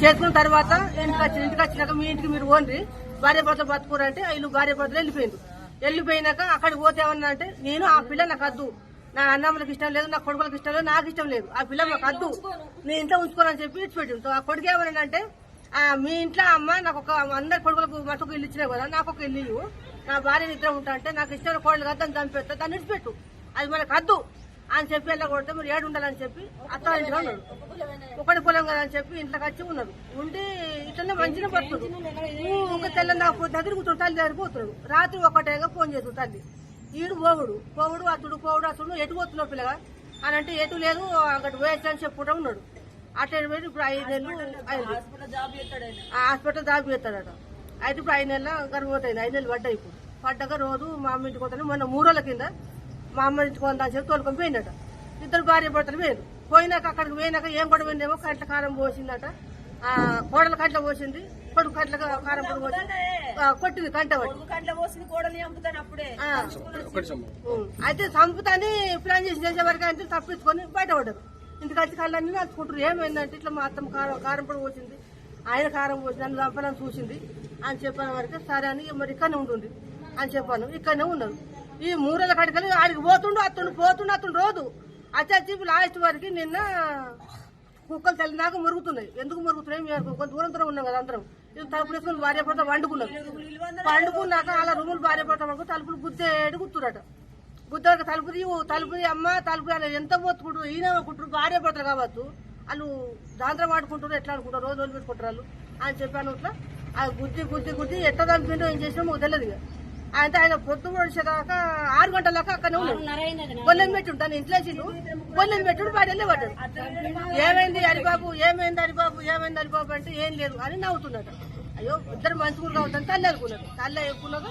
చేసుకున్న తర్వాత ఇంటికి వచ్చినాక మీ ఇంటికి మీరు ఓన్రి భార్య భర్త బతుకురంటే వీళ్ళు భార్య భర్తలు వెళ్ళిపోయినాక అక్కడికి పోతే ఏమన్నా అంటే నేను ఆ పిల్ల నాకు వద్దు, నా అన్నమ్మలకు ఇష్టం లేదు, నా కొడుకులకు ఇష్టం లేదు, నాకు ఇష్టం లేదు, ఆ పిల్ల నాకు వద్దు, నేను ఇంట్లో ఉంచుకోనని చెప్పి ఇచ్చిపెట్టిండు. ఆ కొడుకు ఏమన్నాడంటే మీ ఇంట్లో అమ్మ నాకు ఒక అందరి కొడుకులకు మరొక ఇల్లు ఇచ్చినావు కదా, నాకు ఒక ఇల్లు నా భార్య నిద్ర ఉంటా అంటే నాకు ఇష్టమైన కోడలు కదా దాన్ని చంపేస్తా, దాన్ని ఇచ్చిపెట్టు, అది మనకు వద్దు అని చెప్పి ఎలా కొడితే మీరు ఏడు ఉండాలని చెప్పి అత్తారింటిగా ఉన్నాడు. ఒకటి పొలం కదా అని చెప్పి ఇంట్లోకి వచ్చి ఉన్నారు. ఉండి ఇట్లనే మంచిగా పడుతున్నాడు. ఒక తెల్లని దగ్గర కూర్చొని తల్లి దగ్గర పోతున్నాడు. రాత్రి ఒకటేగా ఫోన్ చేసు తల్లి, ఈడు పోవుడు అతడు ఎటు పోతున్నావు పిల్లగా అని అంటే ఎటు లేదు అక్కడ వేయచ్చు అని చెప్పుకుంటూ ఉన్నాడు. అటు పోయి ఇప్పుడు 5 నెలలు అయింది, హాస్పిటల్ జాబ్ చేస్తాడట. అయితే ఇప్పుడు 5 నెలల గర్భవతి అయింది. 5 నెలలు పడ్డాయి. ఇప్పుడు పడ్డాక రోజు మా అమ్మ ఇంటికి పోతాను. మొన్న 3 రోజుల కింద మా అమ్మ ఇంటికి పోతా అని చెప్పి తోలుకొని పోయిందట. ఇద్దరు భార్య భర్తలు పోయారు. పోయినాక అక్కడికి పోయినాక ఏం కూడా పోయిందేమో కంట్ల కారం పోసిందట. కోడల కంట్ల పోసింది, కొడుకు కంట్ల కారం పొడి పోసి కొట్టింది కంట అయితే చంపుతాని ప్లాన్ చేసే వరకు అయితే తప్పించుకొని బయటపడ్డారు. ఇంటికి వచ్చి కళ్ళన్నీ నడుచుకుంటారు. ఏమైందంటే ఇట్లా మా అత్తమ్మ కారం పొడి పోసింది, ఆయన కారం పోసింది, నన్ను చంపడానికి చూసింది అని చెప్పిన వరకు సరే అని మరి ఇక్కడనే ఉంటుంది అని చెప్పాను. ఇక్కడనే ఉన్నారు. ఈ 3 రోజుల కడికలు ఆడికి పోతుండు రోజు వచ్చి లాస్ట్ వరకు నిన్న కుక్కలు తెల్లినాక మురుగుతున్నాయి. ఎందుకు మురుగుతున్నాయి? మేము కొంత దూరం ఉన్నాం కదా అందరం. తలుపులు వేసుకుని భార్య భర్త వండుకున్నాక అలా రూములు భార్య భర్త వరకు తలుపులు గుద్దురట. గుద్దరికి తలుపు అమ్మ తలుపు ఎంత పోతుకుంటారు, ఈయన అనుకుంటారు భార్య భర్తలు కావచ్చు. వాళ్ళు దాంట్లో ఆడుకుంటారు, ఎట్లా అనుకుంటారు, రోజు పెట్టుకుంటారు అని చెప్పాను. ఇట్లా గుద్ది ఎట్లా చంపిండో ఏం చేసినా తెలియదు. అయితే ఆయన పొద్దు వచ్చేదాకా 6 గంటల దాకా అక్కడనే ఉన్నాడు. గొల్లెం పెట్టి ఉంటాను ఇంట్లో గొల్లెం పెట్టుడు బయటలే పడ్డాడు. ఏమైంది హరిబాబు అంటే ఏం లేదు అని నవ్వుతున్నాడు. అయ్యో ఇద్దరు మంచిగా కావద్దని తల్లి అనుకున్నాడు. తల్లి ఎక్కున్నాక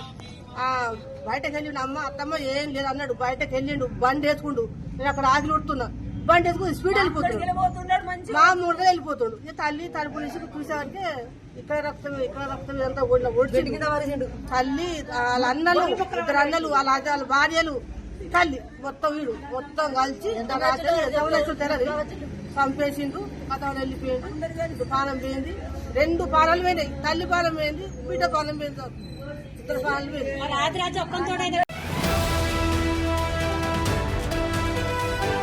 బయటకు వెళ్ళిండు. అత్తమ్మ ఏం లేదు అన్నాడు. బయటకు వెళ్ళిండు, బండి వేసుకుండు. నేను అక్కడ ఆగిలి ఉడుతున్నా, బండి వేసుకుని స్పీడ్ వెళ్ళిపోతున్నాడు. మామూలుగా వెళ్ళిపోతాడు. తల్లి తలుపు నుంచి చూసేవారికి ఇక్కడ రక్తం ఇదంతా ఓడిచిండు. తల్లి వాళ్ళ అన్నలు, 2 అన్నలు, వాళ్ళ భార్యలు, తల్లి మొత్తం వీడు మొత్తం కలిసి తెలియదు చంపేసిండు. కథలు వెళ్ళిపోయిండు. పానం పోయింది. 2 పానాలు పోయినాయి. తల్లి పానం పోయింది, బిడ్డ పానం పోయింది. 2 పానాలు పోయింది.